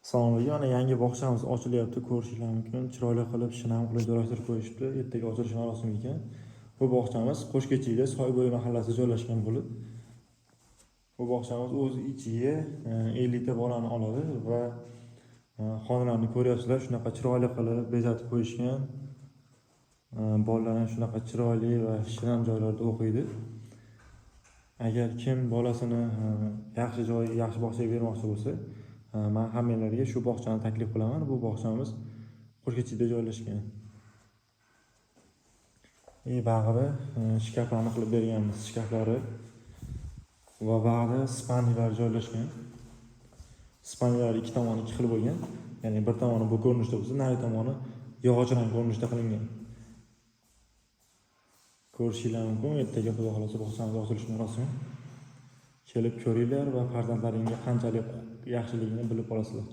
Assalomu alaykum. Mana yangi bog'chamiz ochilyapti, ko'rishingiz mumkin. Chiroyli qilib, shinam qilib joylashtirib qo'yishibdi. Ertaga ochilish marosimi ekan. Bu bog'chamiz Qo'shkechida Soybo'yi mahallasida joylashgan bo'lib, bu bog'chamiz o'z ichiga 50 ta bolani oladi va xonalarni ko'ryapsizlar, shunaqa chiroyli qilib bezatib qo'yishgan. Bolalar shunaqa chiroyli va shinam joylarda o'qiydi. Agar kim bolasini yaxshi joy, yaxshi bog'chaga bermoqchi bo'lsa, men hammalarga shu bog'chani taklif qilaman. Bu bog'chamiz Qo'shkechida joylashgan. Bag'ri shkaflarni qilib berganmiz. Shkaflari va bag'ri spaniyalar joylashgan. Spaniyalar ikki tomoni ikki xil bo'lgan. Ya'ni bir tomoni bu ko'rinishda bo'lsa, nari tomoni yog'ochrang ko'rinishda qilingan. Ko'rishingiz mumkin. Ertaga xudo xolasa bog'chamiz ochilish marosimi. Kelib ko'ringlar va farzandlaringizga qanchalik yaxshiligini bilib olasizlar.